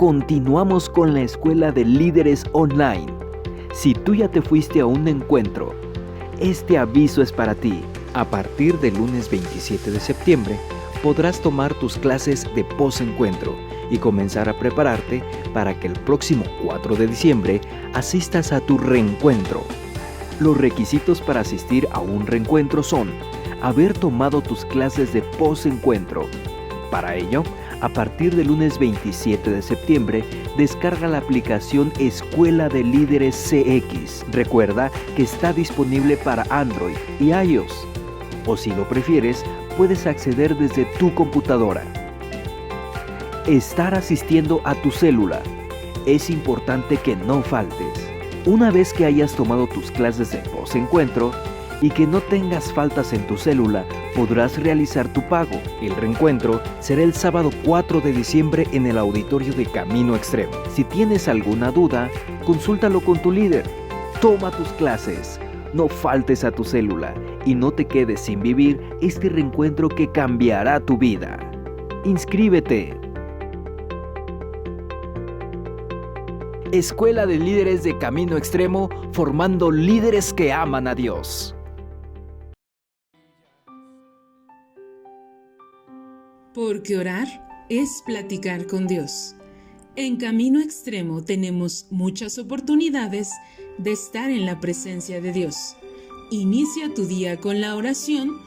continuamos con la Escuela de Líderes Online. Si tú ya te fuiste a un encuentro, este aviso es para ti. A partir del lunes 27 de septiembre, podrás tomar tus clases de post-encuentro y comenzar a prepararte para que el próximo 4 de diciembre asistas a tu reencuentro. Los requisitos para asistir a un reencuentro son haber tomado tus clases de post-encuentro. Para ello, a partir del lunes 27 de septiembre, descarga la aplicación Escuela de Líderes CX. Recuerda que está disponible para Android y iOS. O si lo prefieres, puedes acceder desde tu computadora. Estar asistiendo a tu célula. Es importante que no faltes. Una vez que hayas tomado tus clases de post-encuentro y que no tengas faltas en tu célula, podrás realizar tu pago. El reencuentro será el sábado 4 de diciembre en el auditorio de Camino Extremo. Si tienes alguna duda, consúltalo con tu líder. Toma tus clases, no faltes a tu célula y no te quedes sin vivir este reencuentro que cambiará tu vida. ¡Inscríbete! Escuela de Líderes de Camino Extremo, formando líderes que aman a Dios. Porque orar es platicar con Dios. En Camino Extremo tenemos muchas oportunidades de estar en la presencia de Dios. Inicia tu día con la oración,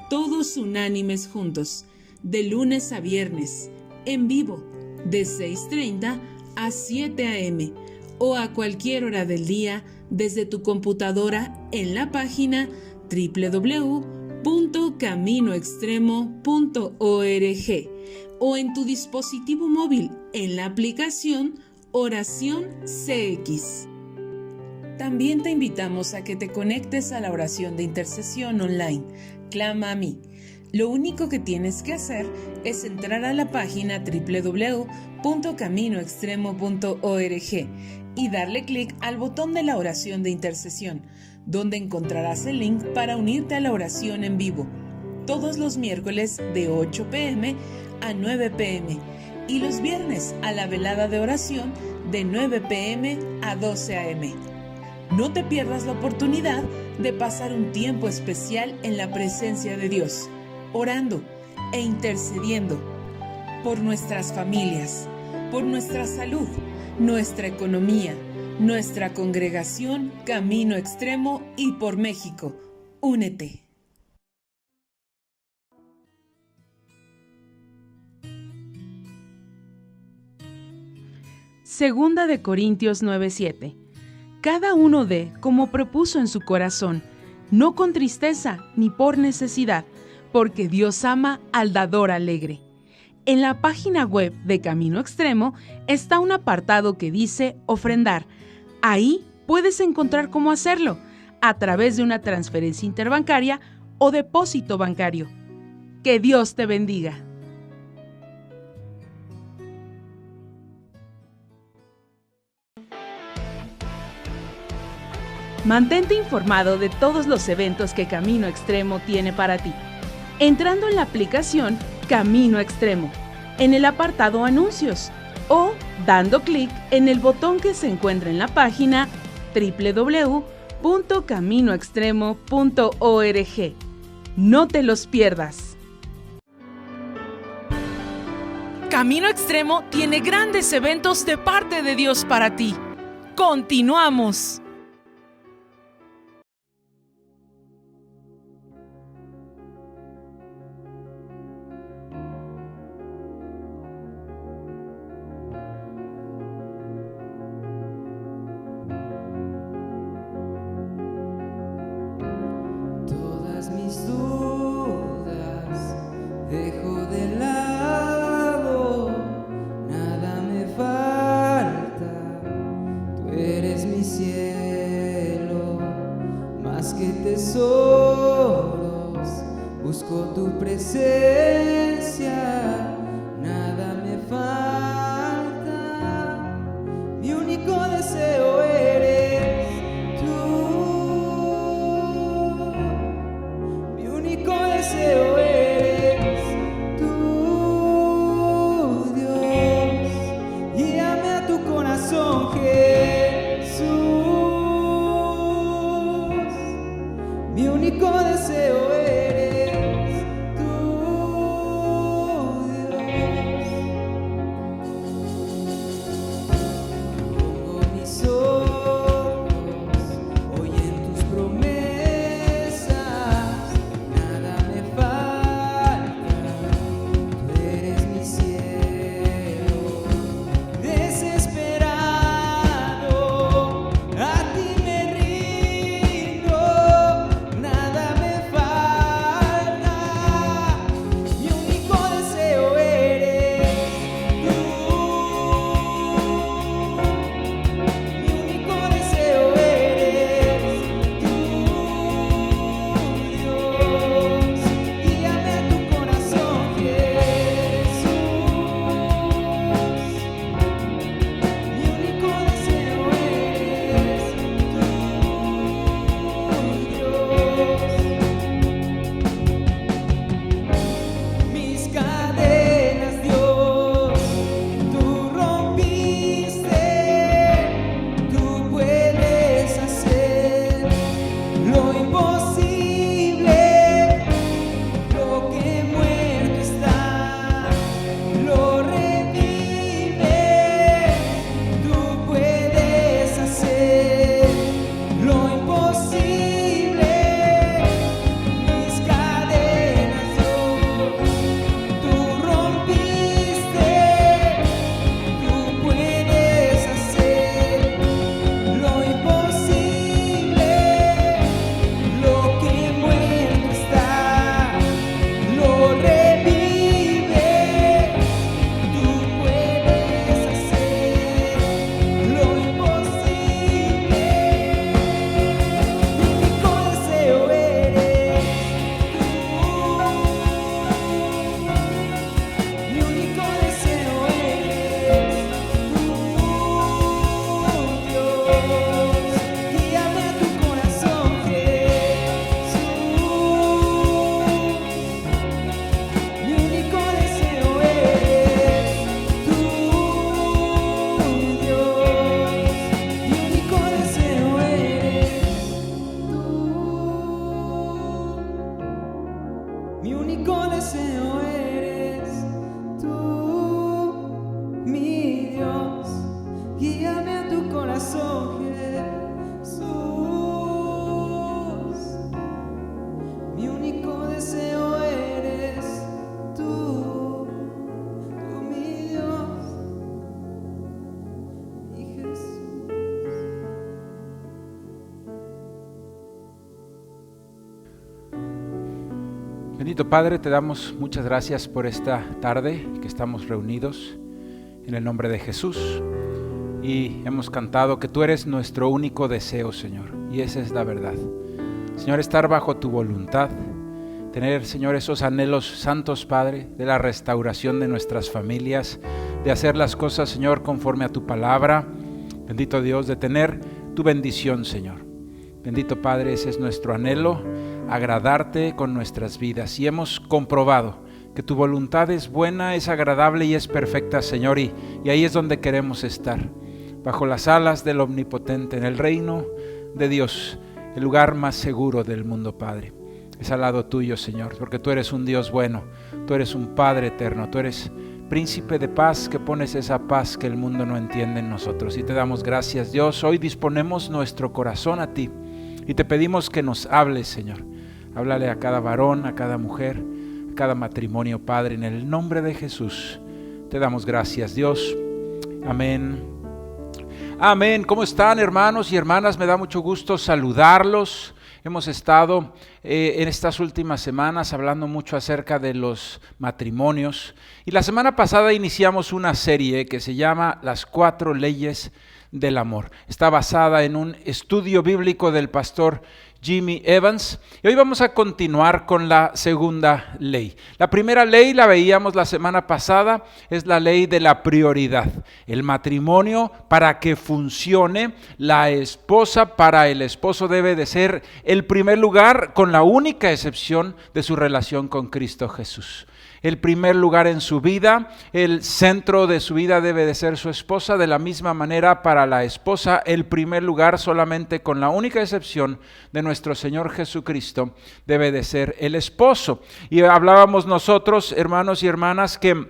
todos unánimes juntos, de lunes a viernes, en vivo, de 6:30 a 7 a.m. o a cualquier hora del día desde tu computadora en la página www.caminoextremo.org o en tu dispositivo móvil en la aplicación Oración CX. También te invitamos a que te conectes a la oración de intercesión online, Clama a mí. Lo único que tienes que hacer es entrar a la página www.caminoextremo.org y darle clic al botón de la oración de intercesión, donde encontrarás el link para unirte a la oración en vivo, todos los miércoles de 8 p.m. a 9 p.m. y los viernes a la velada de oración de 9 p.m. a 12 a.m. No te pierdas la oportunidad de pasar un tiempo especial en la presencia de Dios, orando e intercediendo por nuestras familias, por nuestra salud, nuestra economía, nuestra congregación Camino Extremo y por México. Únete. Segunda de Corintios 9:7. Cada uno dé como propuso en su corazón, no con tristeza ni por necesidad, porque Dios ama al dador alegre. En la página web de Camino Extremo está un apartado que dice ofrendar. Ahí puedes encontrar cómo hacerlo, a través de una transferencia interbancaria o depósito bancario. Que Dios te bendiga. Mantente informado de todos los eventos que Camino Extremo tiene para ti, entrando en la aplicación Camino Extremo, en el apartado Anuncios, o dando clic en el botón que se encuentra en la página www.caminoextremo.org. No te los pierdas. Camino Extremo tiene grandes eventos de parte de Dios para ti. ¡Continuamos! Mis dudas dejo de lado, nada me falta, tú eres mi cielo. Bendito Padre, te damos muchas gracias por esta tarde que estamos reunidos en el nombre de Jesús. Y hemos cantado que tú eres nuestro único deseo, Señor, y esa es la verdad. Señor, estar bajo tu voluntad, tener, Señor, esos anhelos santos, Padre, de la restauración de nuestras familias, de hacer las cosas, Señor, conforme a tu palabra. Bendito Dios, de tener tu bendición, Señor. Bendito Padre, ese es nuestro anhelo, agradarte con nuestras vidas. Y hemos comprobado que tu voluntad es buena, es agradable y es perfecta, Señor. Y ahí es donde queremos estar, bajo las alas del Omnipotente, en el reino de Dios, el lugar más seguro del mundo, Padre. Es al lado tuyo, Señor, porque tú eres un Dios bueno, tú eres un Padre eterno, tú eres príncipe de paz, que pones esa paz que el mundo no entiende en nosotros. Y te damos gracias, Dios. Hoy disponemos nuestro corazón a ti y te pedimos que nos hables, Señor. Háblale a cada varón, a cada mujer, a cada matrimonio, Padre, en el nombre de Jesús. Te damos gracias, Dios. Amén. Amén. ¿Cómo están, hermanos y hermanas? Me da mucho gusto saludarlos. Hemos estado en estas últimas semanas hablando mucho acerca de los matrimonios. Y la semana pasada iniciamos una serie que se llama Las 4 leyes del amor. Está basada en un estudio bíblico del pastor Jimmy Evans. Y hoy vamos a continuar con la segunda ley. La primera ley la veíamos la semana pasada, es la ley de la prioridad. El matrimonio, para que funcione, la esposa para el esposo debe de ser el primer lugar, con la única excepción de su relación con Cristo Jesús. El primer lugar en su vida, el centro de su vida debe de ser su esposa. De la misma manera, para la esposa, el primer lugar, solamente con la única excepción de nuestro Señor Jesucristo, debe de ser el esposo. Y hablábamos nosotros, hermanos y hermanas, que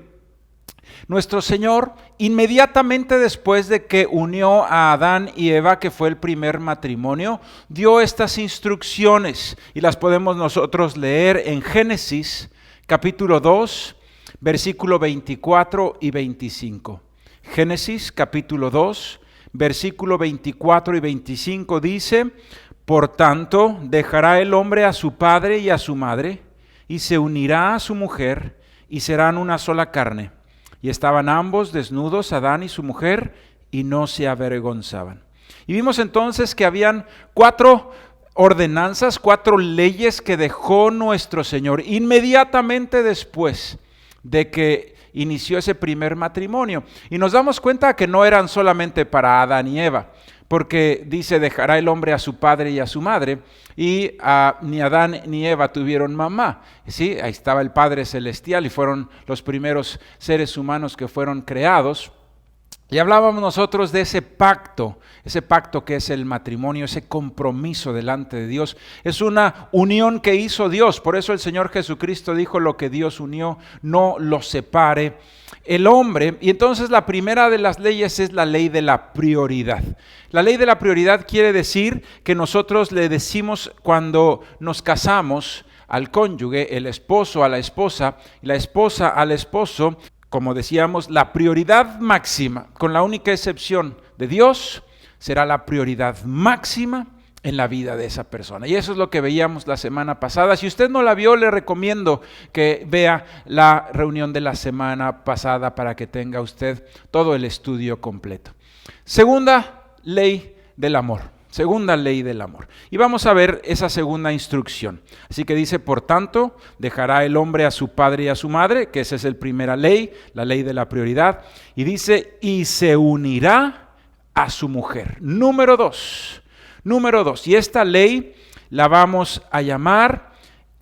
nuestro Señor, inmediatamente después de que unió a Adán y Eva, que fue el primer matrimonio, dio estas instrucciones y las podemos nosotros leer en Génesis capítulo 2, versículo 24 y 25. Génesis capítulo 2, versículo 24 y 25 dice: Por tanto, dejará el hombre a su padre y a su madre, y se unirá a su mujer, y serán una sola carne. Y estaban ambos desnudos, Adán y su mujer, y no se avergonzaban. Y vimos entonces que habían 4 ordenanzas, 4 leyes que dejó nuestro Señor inmediatamente después de que inició ese primer matrimonio. Y nos damos cuenta que no eran solamente para Adán y Eva, porque dice: dejará el hombre a su padre y a su madre, y ni Adán ni Eva tuvieron mamá. Sí, ahí estaba el Padre Celestial y fueron los primeros seres humanos que fueron creados. Y hablábamos nosotros de ese pacto que es el matrimonio, ese compromiso delante de Dios. Es una unión que hizo Dios, por eso el Señor Jesucristo dijo: lo que Dios unió, no lo separe el hombre. Y entonces la primera de las leyes es la ley de la prioridad. La ley de la prioridad quiere decir que nosotros le decimos cuando nos casamos al cónyuge, el esposo a la esposa y la esposa al esposo, como decíamos, la prioridad máxima, con la única excepción de Dios, será la prioridad máxima en la vida de esa persona. Y eso es lo que veíamos la semana pasada. Si usted no la vio, le recomiendo que vea la reunión de la semana pasada para que tenga usted todo el estudio completo. Segunda ley del amor. Segunda ley del amor. Y vamos a ver esa segunda instrucción. Así que dice: por tanto, dejará el hombre a su padre y a su madre, que esa es la primera ley, la ley de la prioridad. Y dice: y se unirá a su mujer. Número 2. Y esta ley la vamos a llamar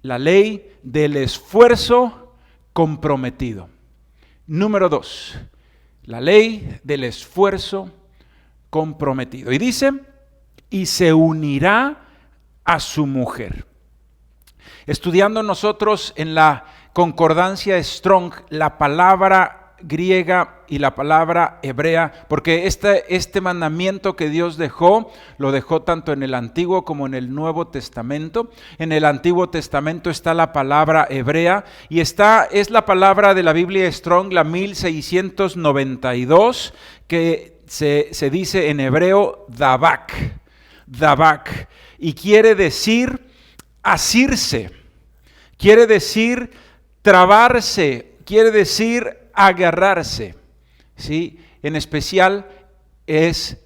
la ley del esfuerzo comprometido. Número 2. La ley del esfuerzo comprometido. Y dice: y se unirá a su mujer. Estudiando nosotros en la concordancia Strong la palabra griega y la palabra hebrea, porque este mandamiento que Dios dejó, lo dejó tanto en el Antiguo como en el Nuevo Testamento. En el Antiguo Testamento está la palabra hebrea y es la palabra de la Biblia Strong, la 1692, que se dice en hebreo Davak, y quiere decir asirse, quiere decir trabarse, quiere decir agarrarse, ¿sí? En especial es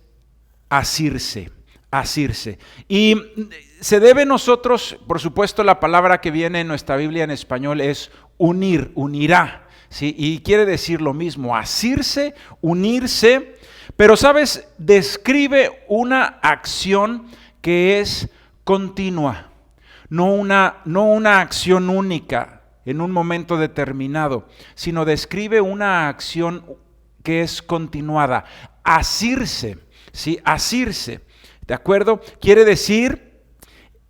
asirse. Y se debe nosotros, por supuesto, la palabra que viene en nuestra Biblia en español es unir, unirá, ¿sí? Y quiere decir lo mismo, asirse, unirse, pero ¿sabes? Describe una acción que es continua, no una acción única en un momento determinado, sino describe una acción que es continuada, asirse, ¿sí? Asirse. ¿De acuerdo? Quiere decir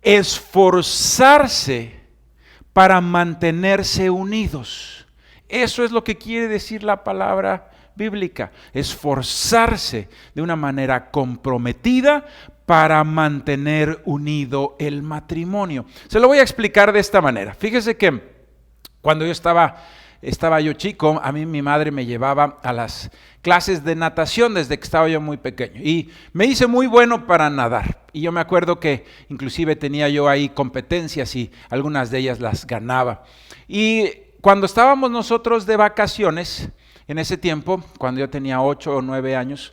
esforzarse para mantenerse unidos. Eso es lo que quiere decir la palabra bíblica. Esforzarse de una manera comprometida para mantener unido el matrimonio. Se lo voy a explicar de esta manera. Fíjese que cuando yo estaba yo chico, a mí mi madre me llevaba a las clases de natación desde que estaba yo muy pequeño y me hice muy bueno para nadar. Y yo me acuerdo que inclusive tenía yo ahí competencias y algunas de ellas las ganaba. Y cuando estábamos nosotros de vacaciones, en ese tiempo, cuando yo tenía 8 o 9 años,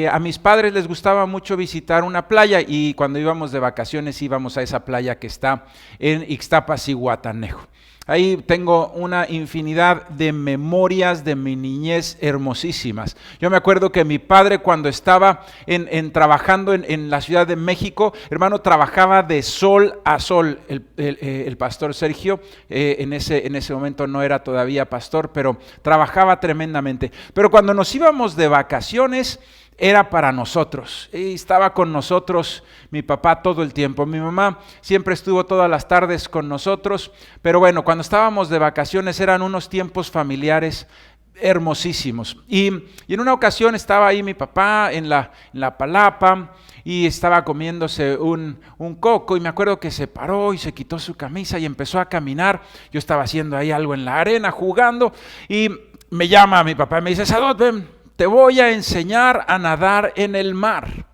a mis padres les gustaba mucho visitar una playa y cuando íbamos de vacaciones íbamos a esa playa que está en Ixtapas y Guatanejo. Ahí tengo una infinidad de memorias de mi niñez hermosísimas. Yo me acuerdo que mi padre cuando estaba trabajando en la Ciudad de México, hermano, trabajaba de sol a sol. El pastor Sergio en ese momento no era todavía pastor, pero trabajaba tremendamente. Pero cuando nos íbamos de vacaciones, era para nosotros y estaba con nosotros mi papá todo el tiempo. Mi mamá siempre estuvo todas las tardes con nosotros, pero bueno, cuando estábamos de vacaciones eran unos tiempos familiares hermosísimos. Y en una ocasión estaba ahí mi papá en la palapa y estaba comiéndose un coco y me acuerdo que se paró y se quitó su camisa y empezó a caminar. Yo estaba haciendo ahí algo en la arena jugando y me llama mi papá y me dice: Sadot, ven, te voy a enseñar a nadar en el mar.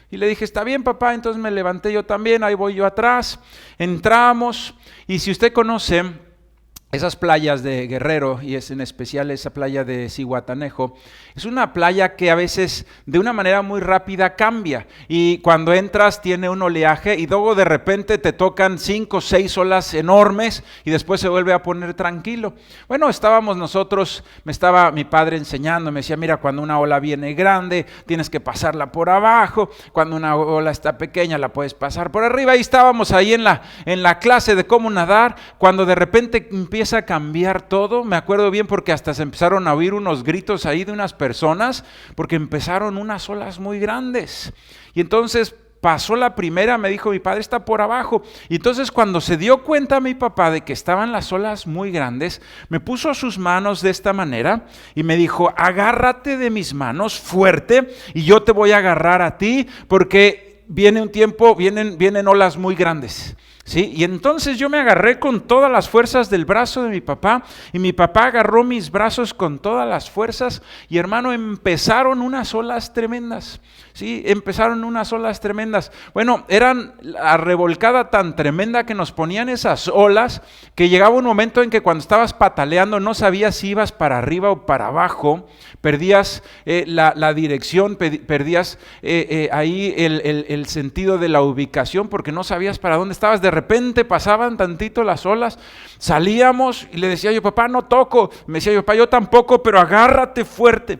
Y le dije: está bien, papá. Entonces me levanté yo también, ahí voy yo atrás, entramos, y si usted conoce esas playas de Guerrero, y es en especial esa playa de Zihuatanejo, es una playa que a veces de una manera muy rápida cambia, y cuando entras tiene un oleaje y luego de repente te tocan 5 o 6 olas enormes y después se vuelve a poner tranquilo. Bueno, estábamos nosotros, me estaba mi padre enseñando, me decía: mira, cuando una ola viene grande tienes que pasarla por abajo, cuando una ola está pequeña la puedes pasar por arriba, y estábamos ahí en la clase de cómo nadar, cuando de repente empieza a cambiar todo. Me acuerdo bien porque hasta se empezaron a oír unos gritos ahí de unas personas porque empezaron unas olas muy grandes. Y entonces pasó la primera, me dijo mi padre: está por abajo. Y entonces cuando se dio cuenta mi papá de que estaban las olas muy grandes, me puso sus manos de esta manera y me dijo: agárrate de mis manos fuerte y yo te voy a agarrar a ti porque viene un tiempo, vienen olas muy grandes. ¿Sí? Y entonces yo me agarré con todas las fuerzas del brazo de mi papá y mi papá agarró mis brazos con todas las fuerzas y, hermano, empezaron unas olas tremendas. Sí, empezaron unas olas tremendas. Bueno, eran la revolcada tan tremenda que nos ponían esas olas que llegaba un momento en que cuando estabas pataleando no sabías si ibas para arriba o para abajo, perdías la dirección, perdías ahí el sentido de la ubicación porque no sabías para dónde estabas. De repente pasaban tantito las olas, salíamos y le decía yo: papá, no toco. Me decía yo: papá, yo tampoco, pero agárrate fuerte,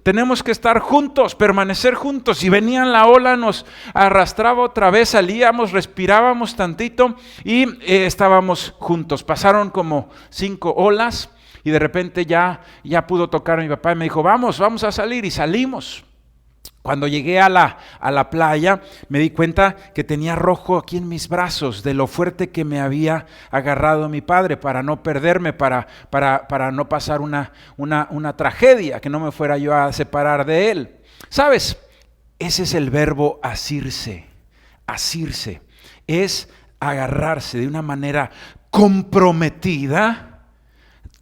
tenemos que estar juntos, permanecer juntos. Y venían la ola, nos arrastraba otra vez, salíamos, respirábamos tantito y estábamos juntos. Pasaron como 5 olas y de repente ya pudo tocar a mi papá y me dijo: vamos a salir, y salimos. Cuando llegué a la playa me di cuenta que tenía rojo aquí en mis brazos de lo fuerte que me había agarrado mi padre para no perderme, para no pasar una tragedia, que no me fuera yo a separar de él. ¿Sabes? Ese es el verbo asirse. Asirse es agarrarse de una manera comprometida,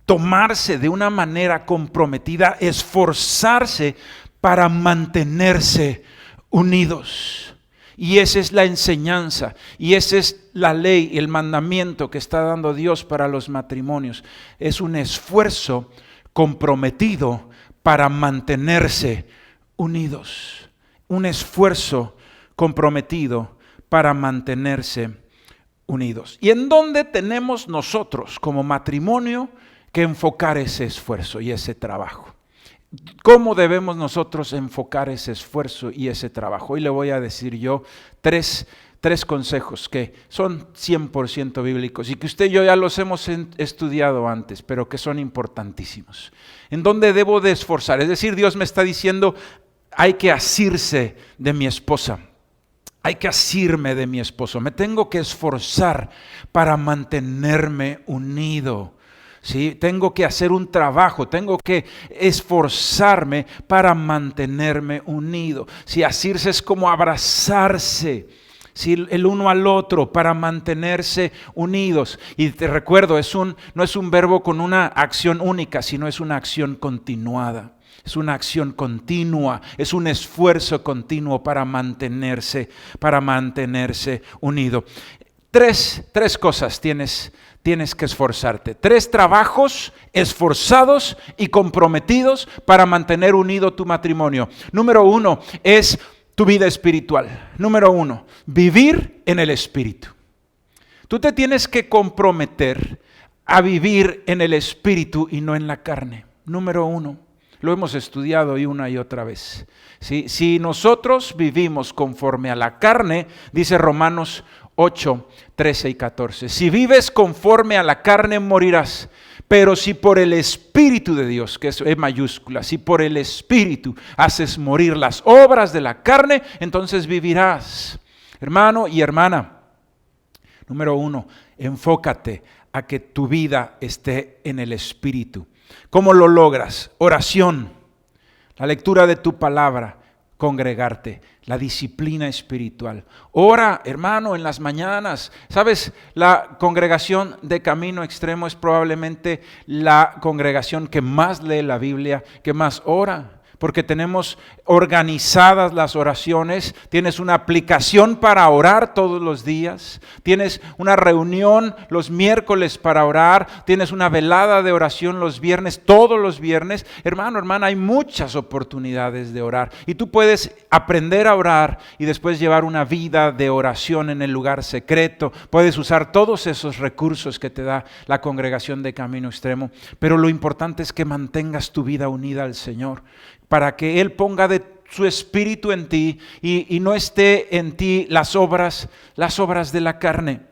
tomarse de una manera comprometida, esforzarse para mantenerse unidos. Y esa es la enseñanza, y esa es la ley y el mandamiento que está dando Dios para los matrimonios. Es un esfuerzo comprometido para mantenerse unidos. Un esfuerzo comprometido para mantenerse unidos. ¿Y en dónde tenemos nosotros como matrimonio que enfocar ese esfuerzo y ese trabajo? ¿Cómo debemos nosotros enfocar ese esfuerzo y ese trabajo? Hoy le voy a decir yo tres consejos que son 100% bíblicos y que usted y yo ya los hemos estudiado antes, pero que son importantísimos. ¿En dónde debo de esforzar? Es decir, Dios me está diciendo, hay que asirse de mi esposa. Hay que asirme de mi esposo. Me tengo que esforzar para mantenerme unido. ¿Sí? Tengo que hacer un trabajo, tengo que esforzarme para mantenerme unido. Si asirse es como abrazarse, ¿sí? El uno al otro para mantenerse unidos. Y te recuerdo, no es un verbo con una acción única, sino es una acción continuada. Es una acción continua, es un esfuerzo continuo para mantenerse unido. Tres cosas tienes que esforzarte. 3 trabajos esforzados y comprometidos para mantener unido tu matrimonio. Número 1 es tu vida espiritual. Número 1, vivir en el Espíritu. Tú te tienes que comprometer a vivir en el Espíritu y no en la carne. Número 1. Lo hemos estudiado una y otra vez. ¿Sí? Si nosotros vivimos conforme a la carne, dice Romanos 8, 13 y 14. Si vives conforme a la carne, morirás. Pero si por el Espíritu de Dios, que es mayúscula, si por el Espíritu haces morir las obras de la carne, entonces vivirás. Hermano y hermana, número 1, enfócate a que tu vida esté en el Espíritu. ¿Cómo lo logras? Oración, la lectura de tu palabra, congregarte, la disciplina espiritual. Ora, hermano, en las mañanas. ¿Sabes? La congregación de Camino Extremo es probablemente la congregación que más lee la Biblia, que más ora. Porque tenemos organizadas las oraciones, tienes una aplicación para orar todos los días, tienes una reunión los miércoles para orar, tienes una velada de oración los viernes, todos los viernes. Hermano, hermana, hay muchas oportunidades de orar y tú puedes aprender a orar y después llevar una vida de oración en el lugar secreto. Puedes usar todos esos recursos que te da la congregación de Camino Extremo, pero lo importante es que mantengas tu vida unida al Señor, para que Él ponga de su espíritu en ti y no esté en ti las obras de la carne.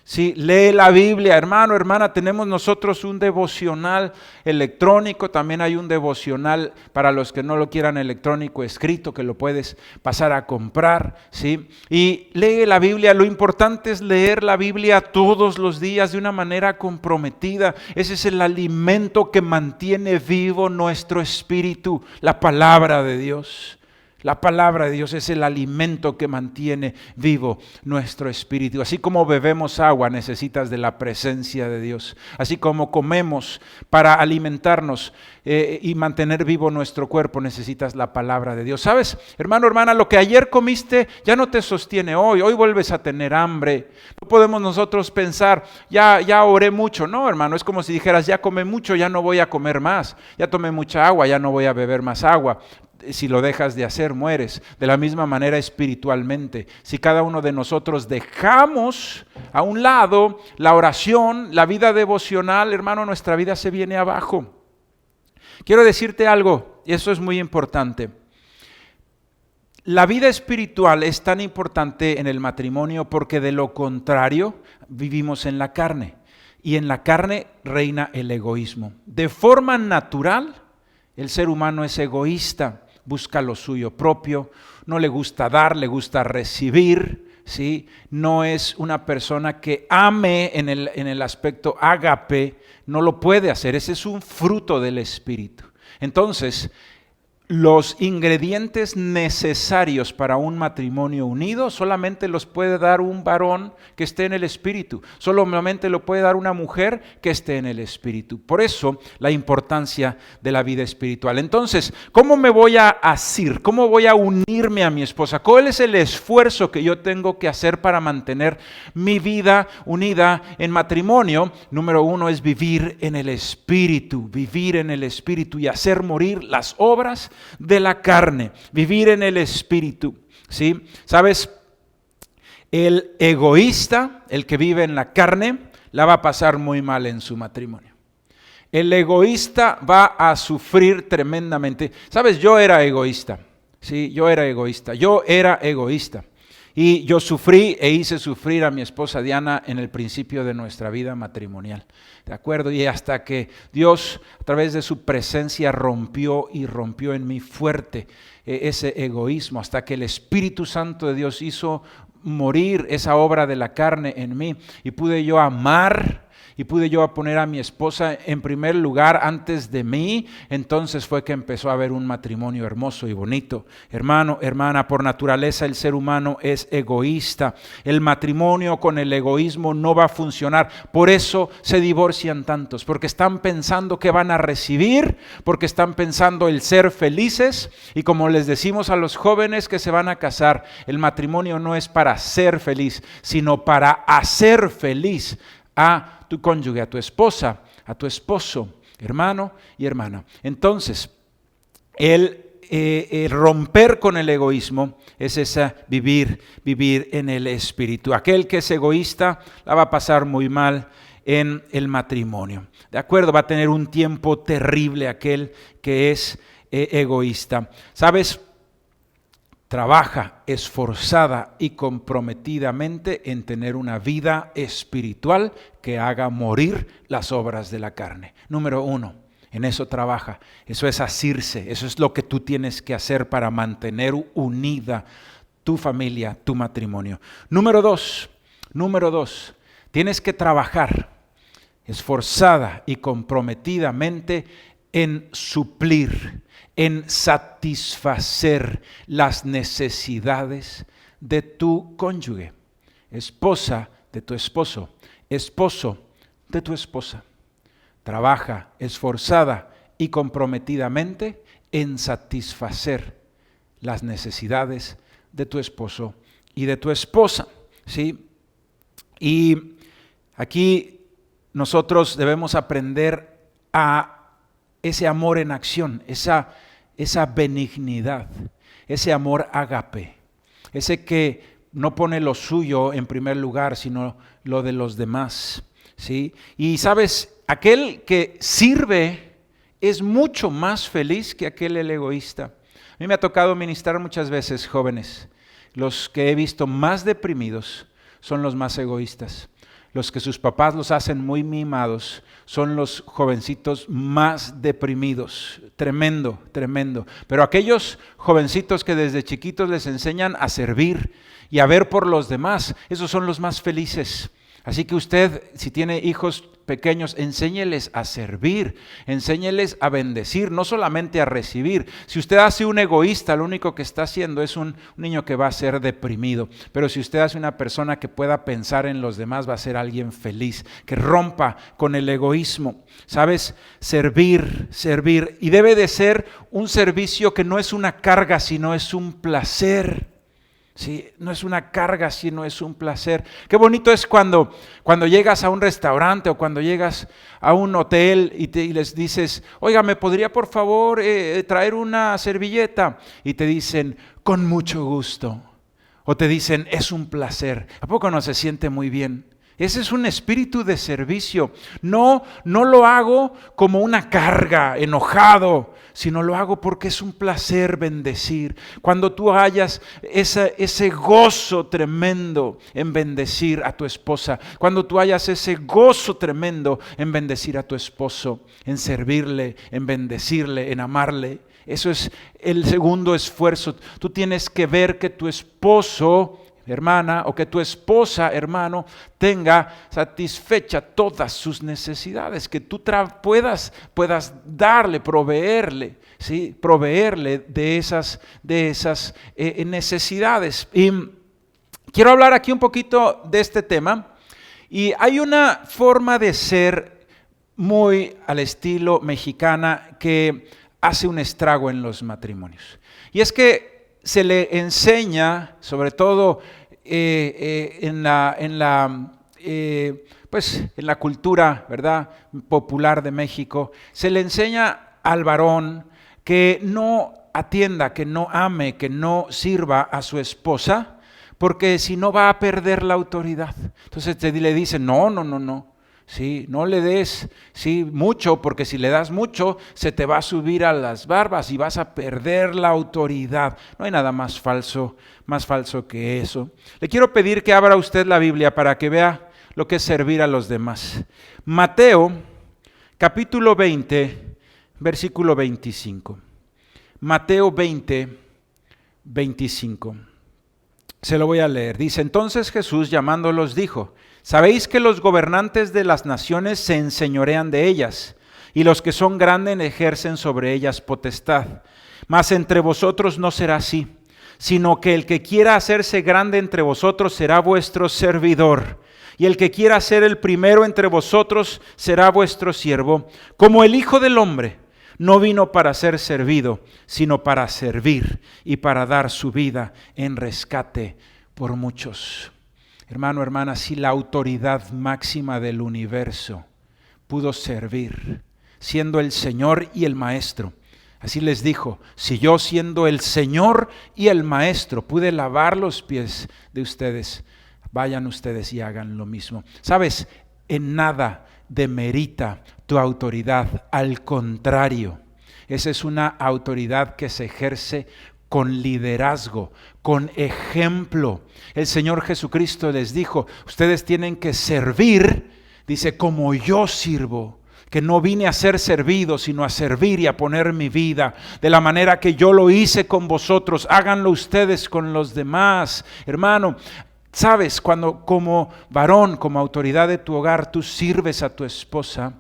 Sí, lee la Biblia, hermano, hermana, tenemos nosotros un devocional electrónico, también hay un devocional para los que no lo quieran electrónico, escrito, que lo puedes pasar a comprar, ¿sí? Y lee la Biblia, lo importante es leer la Biblia todos los días de una manera comprometida. Ese es el alimento que mantiene vivo nuestro espíritu, la palabra de Dios. La palabra de Dios es el alimento que mantiene vivo nuestro espíritu. Así como bebemos agua, necesitas de la presencia de Dios. Así como comemos para alimentarnos y mantener vivo nuestro cuerpo, necesitas la palabra de Dios. ¿Sabes, hermano, hermana? Lo que ayer comiste ya no te sostiene hoy. Hoy vuelves a tener hambre. No podemos nosotros pensar, ya oré mucho. No, hermano, es como si dijeras, ya comí mucho, ya no voy a comer más. Ya tomé mucha agua, ya no voy a beber más agua. Si lo dejas de hacer, mueres. De la misma manera espiritualmente. Si cada uno de nosotros dejamos a un lado la oración, la vida devocional, hermano, nuestra vida se viene abajo. Quiero decirte algo, y eso es muy importante. La vida espiritual es tan importante en el matrimonio porque de lo contrario vivimos en la carne. Y en la carne reina el egoísmo. De forma natural, el ser humano es egoísta. Busca lo suyo propio, no le gusta dar, le gusta recibir, ¿sí? No es una persona que ame en el aspecto ágape, no lo puede hacer, ese es un fruto del Espíritu. Entonces, los ingredientes necesarios para un matrimonio unido solamente los puede dar un varón que esté en el Espíritu. Solamente lo puede dar una mujer que esté en el Espíritu. Por eso la importancia de la vida espiritual. Entonces, ¿cómo me voy a asir? ¿Cómo voy a unirme a mi esposa? ¿Cuál es el esfuerzo que yo tengo que hacer para mantener mi vida unida en matrimonio? Número 1 es vivir en el Espíritu y hacer morir las obras de la carne, vivir en el Espíritu, ¿sí? ¿Sabes? El egoísta, el que vive en la carne, la va a pasar muy mal en su matrimonio. El egoísta va a sufrir tremendamente. ¿Sabes? Yo era egoísta, ¿sí? Yo era egoísta. Y yo sufrí e hice sufrir a mi esposa Diana en el principio de nuestra vida matrimonial, ¿de acuerdo? Y hasta que Dios, a través de su presencia, rompió en mí fuerte ese egoísmo, hasta que el Espíritu Santo de Dios hizo morir esa obra de la carne en mí y pude yo amar. Y pude yo poner a mi esposa en primer lugar antes de mí. Entonces fue que empezó a haber un matrimonio hermoso y bonito. Hermano, hermana, por naturaleza el ser humano es egoísta. El matrimonio con el egoísmo no va a funcionar. Por eso se divorcian tantos, porque están pensando que van a recibir, porque están pensando el ser felices. Y como les decimos a los jóvenes que se van a casar, el matrimonio no es para ser feliz, sino para hacer feliz a tu cónyuge, a tu esposa, a tu esposo, hermano y hermana. Entonces, el romper con el egoísmo es vivir en el Espíritu. Aquel que es egoísta la va a pasar muy mal en el matrimonio. ¿De acuerdo? Va a tener un tiempo terrible aquel que es egoísta. ¿Sabes? Trabaja esforzada y comprometidamente en tener una vida espiritual que haga morir las obras de la carne. Número 1, en eso trabaja. Eso es asirse. Eso es lo que tú tienes que hacer para mantener unida tu familia, tu matrimonio. Número 2, tienes que trabajar esforzada y comprometidamente en suplir, en satisfacer las necesidades de tu cónyuge, esposa de tu esposo, esposo de tu esposa. Trabaja esforzada y comprometidamente en satisfacer las necesidades de tu esposo y de tu esposa, ¿sí? Y aquí nosotros debemos aprender a ese amor en acción, esa benignidad, ese amor ágape, ese que no pone lo suyo en primer lugar, sino lo de los demás, ¿sí? Y sabes, aquel que sirve es mucho más feliz que aquel el egoísta. A mí me ha tocado ministrar muchas veces jóvenes. Los que he visto más deprimidos son los más egoístas. Los que sus papás los hacen muy mimados son los jovencitos más deprimidos. Tremendo, tremendo. Pero aquellos jovencitos que desde chiquitos les enseñan a servir y a ver por los demás, esos son los más felices. Así que usted, si tiene hijos pequeños, enséñeles a servir, enséñeles a bendecir, no solamente a recibir. Si usted hace un egoísta, lo único que está haciendo es un niño que va a ser deprimido. Pero si usted hace una persona que pueda pensar en los demás, va a ser alguien feliz, que rompa con el egoísmo. ¿Sabes? Servir. Y debe de ser un servicio que no es una carga, sino es un placer. Sí, no es una carga, sino es un placer. Qué bonito es cuando llegas a un restaurante o cuando llegas a un hotel y les dices, oiga, ¿me podría por favor traer una servilleta? Y te dicen, con mucho gusto. O te dicen, es un placer. ¿A poco no se siente muy bien? Ese es un espíritu de servicio. No lo hago como una carga, enojado, sino lo hago porque es un placer bendecir. Cuando tú hayas ese gozo tremendo en bendecir a tu esposa, cuando tú hayas ese gozo tremendo en bendecir a tu esposo, en servirle, en bendecirle, en amarle, eso es el segundo esfuerzo. Tú tienes que ver que tu esposo, hermana, o que tu esposa, hermano, tenga satisfecha todas sus necesidades, que tú puedas darle, proveerle, ¿sí? Proveerle de esas necesidades. Y quiero hablar aquí un poquito de este tema, y hay una forma de ser muy al estilo mexicana que hace un estrago en los matrimonios, y es que se le enseña, sobre todo en la cultura, ¿verdad?, popular de México, se le enseña al varón que no atienda, que no ame, que no sirva a su esposa, porque si no va a perder la autoridad. Entonces le dicen, no. Sí, no le des mucho, porque si le das mucho se te va a subir a las barbas y vas a perder la autoridad. No hay nada más falso que eso. Le quiero pedir que abra usted la Biblia para que vea lo que es servir a los demás. Mateo, capítulo 20, versículo 25. Mateo 20, 25. Se lo voy a leer. Dice, entonces Jesús llamándolos dijo, sabéis que los gobernantes de las naciones se enseñorean de ellas, y los que son grandes ejercen sobre ellas potestad. Mas entre vosotros no será así, sino que el que quiera hacerse grande entre vosotros será vuestro servidor, y el que quiera ser el primero entre vosotros será vuestro siervo, como el Hijo del Hombre no vino para ser servido, sino para servir y para dar su vida en rescate por muchos. Hermano, hermana, si la autoridad máxima del universo pudo servir, siendo el Señor y el Maestro, así les dijo, si yo siendo el Señor y el Maestro pude lavar los pies de ustedes, vayan ustedes y hagan lo mismo. ¿Sabes? En nada demerita tu autoridad, al contrario, esa es una autoridad que se ejerce con liderazgo, con ejemplo. El Señor Jesucristo les dijo, ustedes tienen que servir, dice, como yo sirvo, que no vine a ser servido, sino a servir y a poner mi vida, de la manera que yo lo hice con vosotros, háganlo ustedes con los demás. Hermano, sabes, cuando como varón, como autoridad de tu hogar, tú sirves a tu esposa,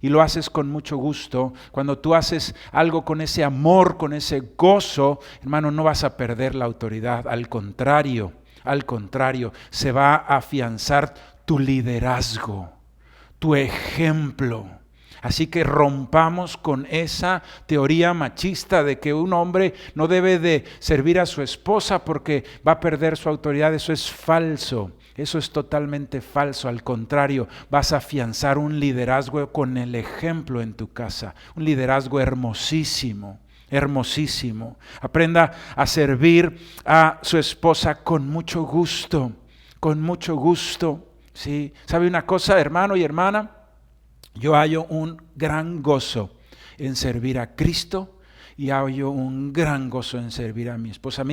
y lo haces con mucho gusto, cuando tú haces algo con ese amor, con ese gozo, hermano, no vas a perder la autoridad. Al contrario, se va a afianzar tu liderazgo, tu ejemplo. Así que rompamos con esa teoría machista de que un hombre no debe de servir a su esposa porque va a perder su autoridad. Eso es falso. Eso es totalmente falso. Al contrario, vas a afianzar un liderazgo con el ejemplo en tu casa. Un liderazgo hermosísimo, hermosísimo. Aprenda a servir a su esposa con mucho gusto, ¿sí? ¿Sabe una cosa, hermano y hermana? Yo hallo un gran gozo en servir a Cristo. Y hallo un gran gozo en servir a mi esposa.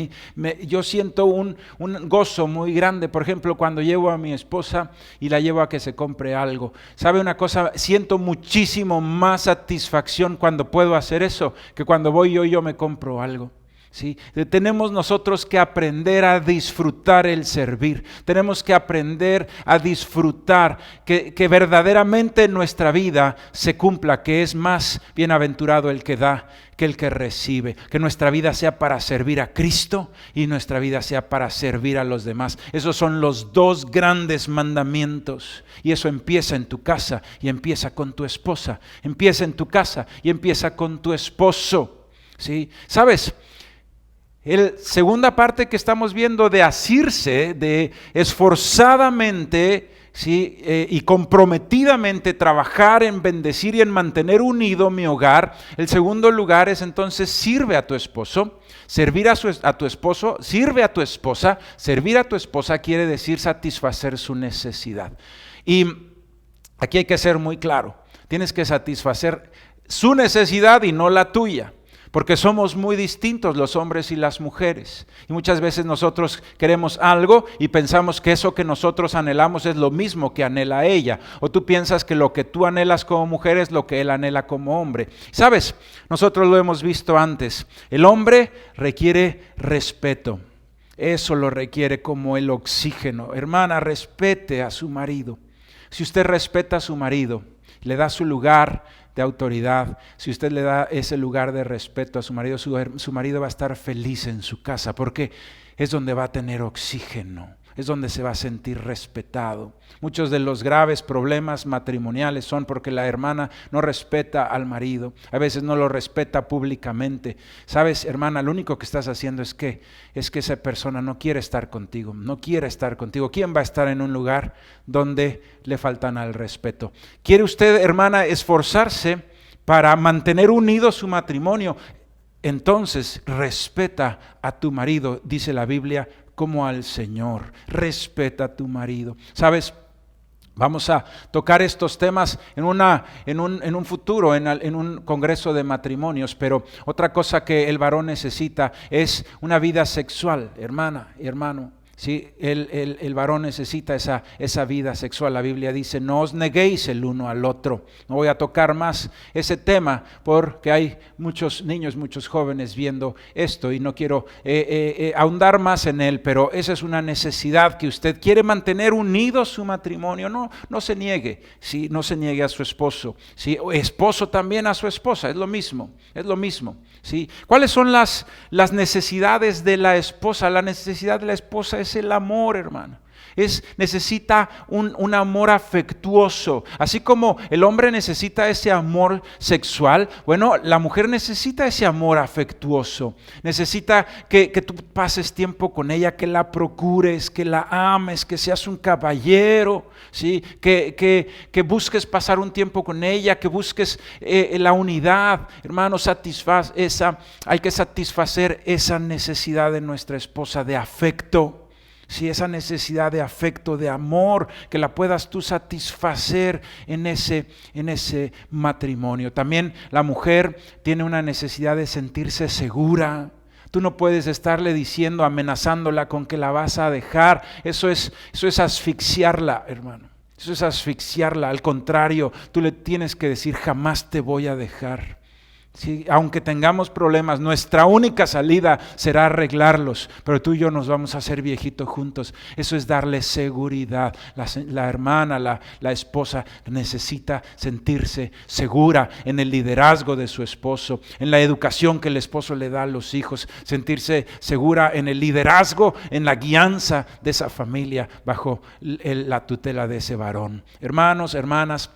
Yo siento un gozo muy grande, por ejemplo, cuando llevo a mi esposa y la llevo a que se compre algo. ¿Sabe una cosa? Siento muchísimo más satisfacción cuando puedo hacer eso, que cuando voy yo me compro algo. ¿Sí? Tenemos nosotros que aprender a disfrutar el servir, tenemos que aprender a disfrutar que verdaderamente en nuestra vida se cumpla, que es más bienaventurado el que da que el que recibe, que nuestra vida sea para servir a Cristo y nuestra vida sea para servir a los demás. Esos son los dos grandes mandamientos, y eso empieza en tu casa y empieza con tu esposa, empieza en tu casa y empieza con tu esposo. ¿Sí? ¿Sabes? La segunda parte que estamos viendo de asirse, de esforzadamente, ¿sí? Y comprometidamente trabajar en bendecir y en mantener unido mi hogar. El segundo lugar es entonces sirve a tu esposo, servir a tu esposo, sirve a tu esposa. Servir a tu esposa quiere decir satisfacer su necesidad. Y aquí hay que ser muy claro, tienes que satisfacer su necesidad y no la tuya. Porque somos muy distintos los hombres y las mujeres. Y muchas veces nosotros queremos algo y pensamos que eso que nosotros anhelamos es lo mismo que anhela ella. O tú piensas que lo que tú anhelas como mujer es lo que él anhela como hombre. ¿Sabes? Nosotros lo hemos visto antes. El hombre requiere respeto. Eso lo requiere como el oxígeno. Hermana, respete a su marido. Si usted respeta a su marido, le da su lugar de autoridad, si usted le da ese lugar de respeto a su marido, su marido va a estar feliz en su casa, porque es donde va a tener oxígeno. Es donde se va a sentir respetado. Muchos de los graves problemas matrimoniales son porque la hermana no respeta al marido. A veces no lo respeta públicamente. Sabes, hermana, lo único que estás haciendo es que esa persona no quiere estar contigo. No quiere estar contigo. ¿Quién va a estar en un lugar donde le faltan al respeto? ¿Quiere usted, hermana, esforzarse para mantener unido su matrimonio? Entonces respeta a tu marido, dice la Biblia, como al Señor. Respeta a tu marido. ¿Sabes? Vamos a tocar estos temas en un futuro, en un congreso de matrimonios, pero otra cosa que el varón necesita es una vida sexual, hermana y hermano. Sí, el varón necesita esa vida sexual. La Biblia dice, no os neguéis el uno al otro. No voy a tocar más ese tema porque hay muchos niños, muchos jóvenes viendo esto y no quiero ahondar más en él, pero esa es una necesidad que usted quiere mantener unido su matrimonio. No se niegue, ¿sí? No se niegue a su esposo, ¿sí? O esposo también a su esposa, es lo mismo. ¿Sí? ¿Cuáles son las necesidades de la esposa? La necesidad de la esposa es el amor, hermano. Necesita un amor afectuoso. Así como el hombre necesita ese amor sexual, bueno, la mujer necesita ese amor afectuoso. Necesita que tú pases tiempo con ella, que la procures, que la ames, que seas un caballero, ¿sí? Que busques pasar un tiempo con ella, que busques la unidad. Hermano, hay que satisfacer esa necesidad de nuestra esposa de afecto. Si esa necesidad de afecto, de amor, que la puedas tú satisfacer en ese matrimonio. También la mujer tiene una necesidad de sentirse segura. Tú no puedes estarle diciendo, amenazándola con que la vas a dejar. Eso es asfixiarla, hermano. Eso es asfixiarla. Al contrario, tú le tienes que decir, jamás te voy a dejar. Sí, aunque tengamos problemas, nuestra única salida será arreglarlos, pero tú y yo nos vamos a hacer viejitos juntos. Eso es darle seguridad. La hermana, la esposa necesita sentirse segura en el liderazgo de su esposo, en la educación que el esposo le da a los hijos, sentirse segura en el liderazgo, en la guianza de esa familia bajo la tutela de ese varón. Hermanos, hermanas,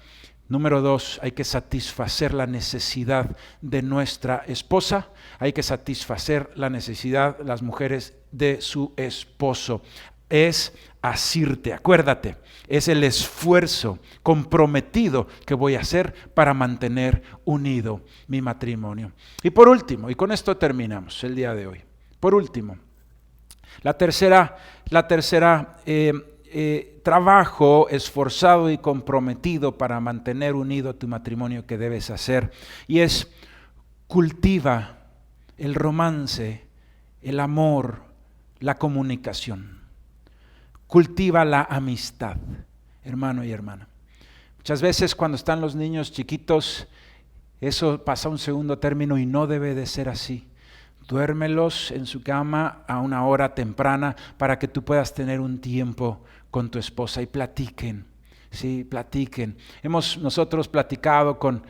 número 2, hay que satisfacer la necesidad de nuestra esposa, hay que satisfacer la necesidad de las mujeres de su esposo. Es asirte, acuérdate, es el esfuerzo comprometido que voy a hacer para mantener unido mi matrimonio. Y por último, y con esto terminamos el día de hoy, por último, la tercera trabajo esforzado y comprometido para mantener unido tu matrimonio que debes hacer, y es cultiva el romance, el amor, la comunicación. Cultiva la amistad, hermano y hermana. Muchas veces cuando están los niños chiquitos, eso pasa a un segundo término y no debe de ser así. Duérmelos en su cama a una hora temprana para que tú puedas tener un tiempo con tu esposa y platiquen. Sí, platiquen. Hemos nosotros platicado con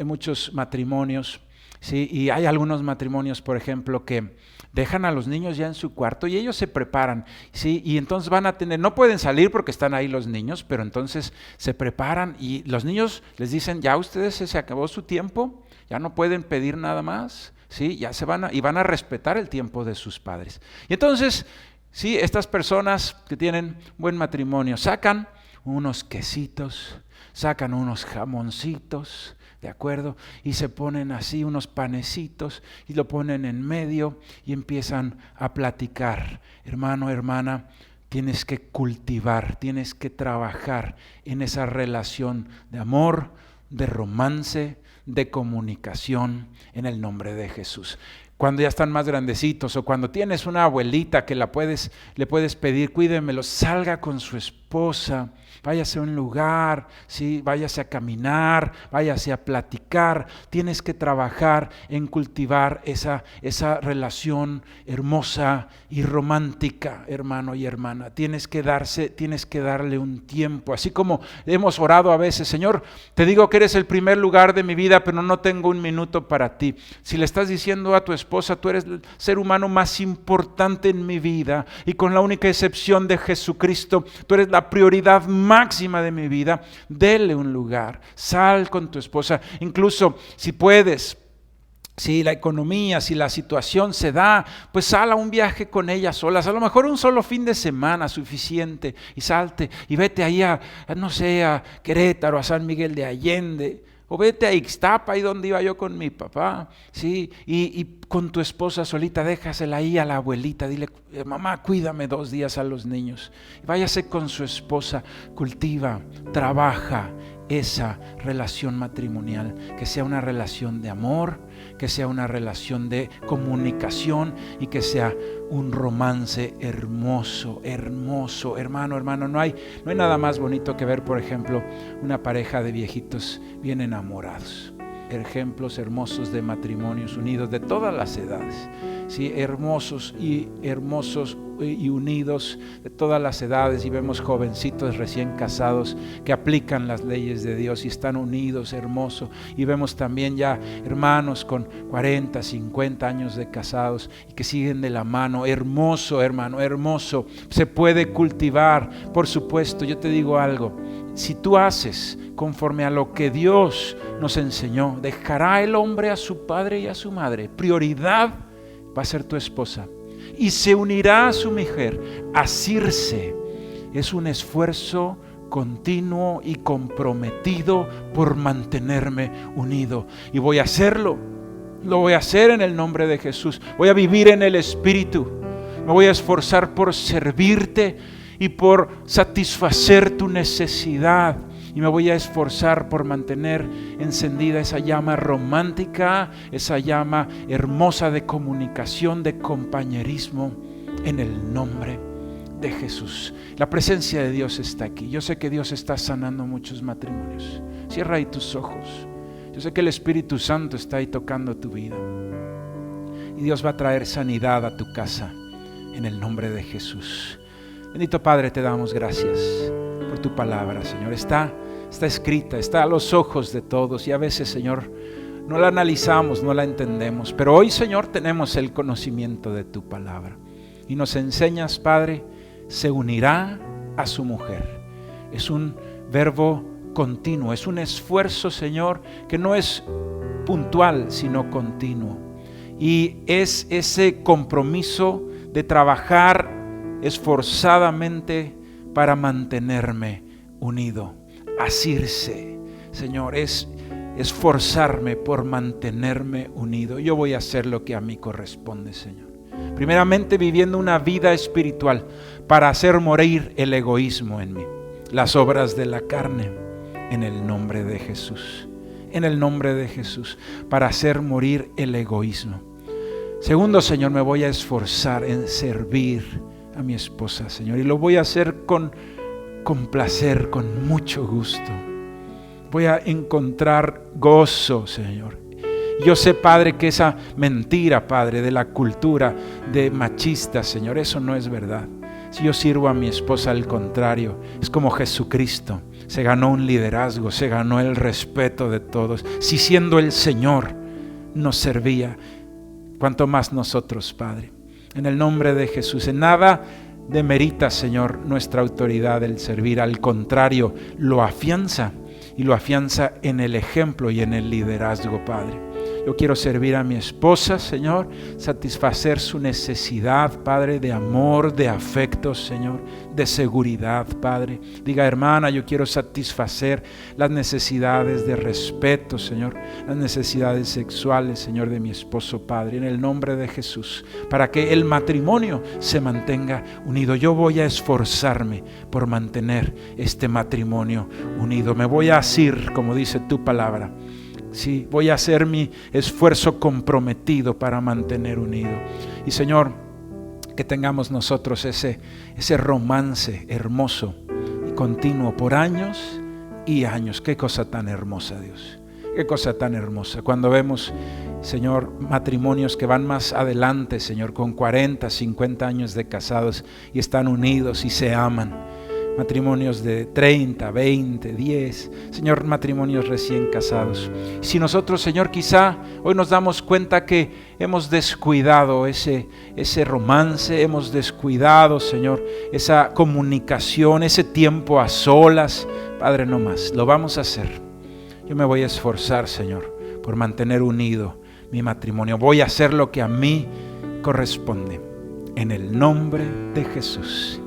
muchos matrimonios, sí, y hay algunos matrimonios, por ejemplo, que dejan a los niños ya en su cuarto y ellos se preparan, sí, y entonces van a tener, no pueden salir porque están ahí los niños, pero entonces se preparan y los niños les dicen, ya ustedes se acabó su tiempo, ya no pueden pedir nada más. Sí, ya van a respetar el tiempo de sus padres. Y entonces, sí, estas personas que tienen buen matrimonio sacan unos quesitos, sacan unos jamoncitos, ¿de acuerdo? Y se ponen así unos panecitos y lo ponen en medio y empiezan a platicar. Hermano, hermana, tienes que cultivar, tienes que trabajar en esa relación de amor, de romance, de comunicación en el nombre de Jesús. cuando ya están más grandecitos, o cuando tienes una abuelita que le puedes pedir, cuídemelo, salga con su esposa, váyase a un lugar, ¿sí? Váyase a caminar, váyase a platicar. Tienes que trabajar en cultivar esa relación hermosa y romántica, hermano y hermana. Tienes que darle un tiempo. Así como hemos orado a veces, Señor, te digo que eres el primer lugar de mi vida, pero no tengo un minuto para ti. Si le estás diciendo a tu esposa, tú eres el ser humano más importante en mi vida, y con la única excepción de Jesucristo, tú eres la prioridad máxima de mi vida, dele un lugar, sal con tu esposa, incluso si puedes, si la economía, si la situación se da, pues sal a un viaje con ella solas, a lo mejor un solo fin de semana suficiente, y salte y vete ahí a Querétaro, a San Miguel de Allende, o vete a Ixtapa, ahí donde iba yo con mi papá, ¿sí? Y con tu esposa solita, déjasela ahí a la abuelita, dile, mamá, cuídame 2 días a los niños. Váyase con su esposa, cultiva, trabaja esa relación matrimonial, que sea una relación de amor, que sea una relación de comunicación y que sea un romance hermoso, hermano, no hay nada más bonito que ver, por ejemplo, una pareja de viejitos bien enamorados. Ejemplos hermosos de matrimonios unidos de todas las edades, ¿sí? hermosos y unidos de todas las edades, y vemos jovencitos recién casados que aplican las leyes de Dios y están unidos, hermoso, y vemos también ya hermanos con 40, 50 años de casados y que siguen de la mano, hermoso, hermano, hermoso. Se puede cultivar, por supuesto. Yo te digo algo, si tú haces conforme a lo que Dios nos enseñó, dejará el hombre a su padre y a su madre, prioridad va a ser tu esposa, y se unirá a su mujer. Asirse es un esfuerzo continuo y comprometido por mantenerme unido, y voy a hacerlo, lo voy a hacer en el nombre de Jesús. Voy a vivir en el Espíritu, me voy a esforzar por servirte y por satisfacer tu necesidad, y me voy a esforzar por mantener encendida esa llama romántica, esa llama hermosa de comunicación, de compañerismo, en el nombre de Jesús. La presencia de Dios está aquí. Yo sé que Dios está sanando muchos matrimonios. Cierra ahí tus ojos. Yo sé que el Espíritu Santo está ahí tocando tu vida, y Dios va a traer sanidad a tu casa en el nombre de Jesús. Bendito Padre, te damos gracias por tu palabra, Señor. Está escrita, está a los ojos de todos, y a veces, Señor, no la analizamos, no la entendemos, pero hoy, Señor, tenemos el conocimiento de tu palabra, y nos enseñas, Padre, se unirá a su mujer. Es un verbo continuo, es un esfuerzo, Señor, que no es puntual, sino continuo, y es ese compromiso de trabajar esforzadamente para mantenerme unido. Asirse, Señor, es esforzarme por mantenerme unido. Yo voy a hacer lo que a mí corresponde, Señor. Primeramente, viviendo una vida espiritual para hacer morir el egoísmo en mí, las obras de la carne, en el nombre de Jesús. En el nombre de Jesús, para hacer morir el egoísmo. Segundo, Señor, me voy a esforzar en servir a mi esposa, Señor, y lo voy a hacer con placer, con mucho gusto. Voy a encontrar gozo, Señor. Yo sé, Padre, que esa mentira, Padre, de la cultura de machista, Señor, eso no es verdad. Si yo sirvo a mi esposa, al contrario, es como Jesucristo. Se ganó un liderazgo, se ganó el respeto de todos. Si siendo el Señor nos servía, cuanto más nosotros, Padre. En el nombre de Jesús, en nada demerita, Señor, nuestra autoridad del servir. Al contrario, lo afianza, y lo afianza en el ejemplo y en el liderazgo, Padre. Yo quiero servir a mi esposa, Señor, satisfacer su necesidad, Padre, de amor, de afecto, Señor, de seguridad, Padre. Diga, hermana, yo quiero satisfacer las necesidades de respeto, Señor, las necesidades sexuales, Señor, de mi esposo, Padre, en el nombre de Jesús, para que el matrimonio se mantenga unido. Yo voy a esforzarme por mantener este matrimonio unido. Me voy a asir, como dice tu palabra, Sí, voy a hacer mi esfuerzo comprometido para mantener unido. Y Señor, que tengamos nosotros ese romance hermoso y continuo por años y años. Qué cosa tan hermosa, Dios. Qué cosa tan hermosa. Cuando vemos, Señor, matrimonios que van más adelante, Señor, con 40, 50 años de casados y están unidos y se aman. Matrimonios de 30, 20, 10, Señor, matrimonios recién casados. Si nosotros, Señor, quizá hoy nos damos cuenta que hemos descuidado ese romance, hemos descuidado, Señor, esa comunicación, ese tiempo a solas. Padre, no más, lo vamos a hacer. Yo me voy a esforzar, Señor, por mantener unido mi matrimonio. Voy a hacer lo que a mí corresponde. En el nombre de Jesús.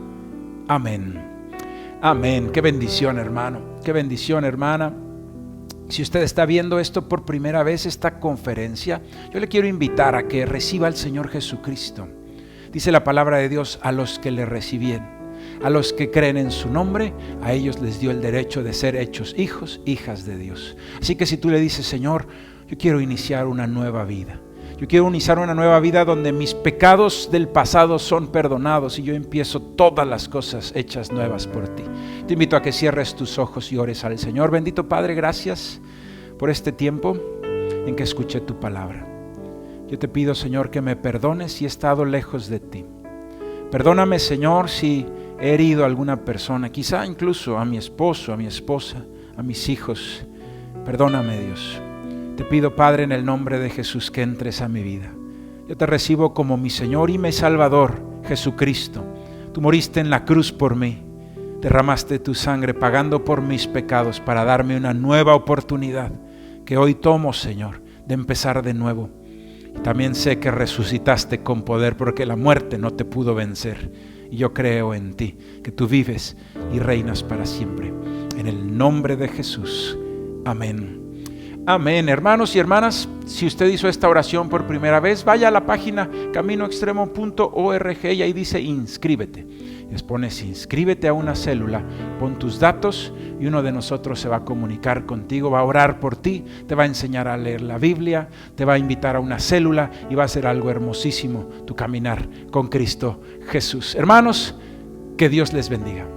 Amén. Amén. Qué bendición, hermano. Qué bendición, hermana. Si usted está viendo esto por primera vez, esta conferencia, yo le quiero invitar a que reciba al Señor Jesucristo. Dice la palabra de Dios: a los que le recibieron, a los que creen en su nombre, a ellos les dio el derecho de ser hechos hijos, hijas de Dios. Así que si tú le dices: Señor, yo quiero iniciar una nueva vida. Yo quiero iniciar una nueva vida donde mis pecados del pasado son perdonados y yo empiezo todas las cosas hechas nuevas por ti. Te invito a que cierres tus ojos y ores al Señor. Bendito Padre, gracias por este tiempo en que escuché tu palabra. Yo te pido, Señor, que me perdones si he estado lejos de ti. Perdóname, Señor, si he herido a alguna persona, quizá incluso a mi esposo, a mi esposa, a mis hijos. Perdóname, Dios. Te pido, Padre, en el nombre de Jesús, que entres a mi vida. Yo te recibo como mi Señor y mi Salvador, Jesucristo. Tú moriste en la cruz por mí. Derramaste tu sangre pagando por mis pecados para darme una nueva oportunidad que hoy tomo, Señor, de empezar de nuevo. Y también sé que resucitaste con poder porque la muerte no te pudo vencer. Y yo creo en ti, que tú vives y reinas para siempre. En el nombre de Jesús. Amén. Amén. Hermanos y hermanas, si usted hizo esta oración por primera vez, vaya a la página caminoextremo.org y ahí dice inscríbete. Les pones inscríbete a una célula, pon tus datos y uno de nosotros se va a comunicar contigo, va a orar por ti, te va a enseñar a leer la Biblia, te va a invitar a una célula y va a ser algo hermosísimo tu caminar con Cristo Jesús. Hermanos, que Dios les bendiga.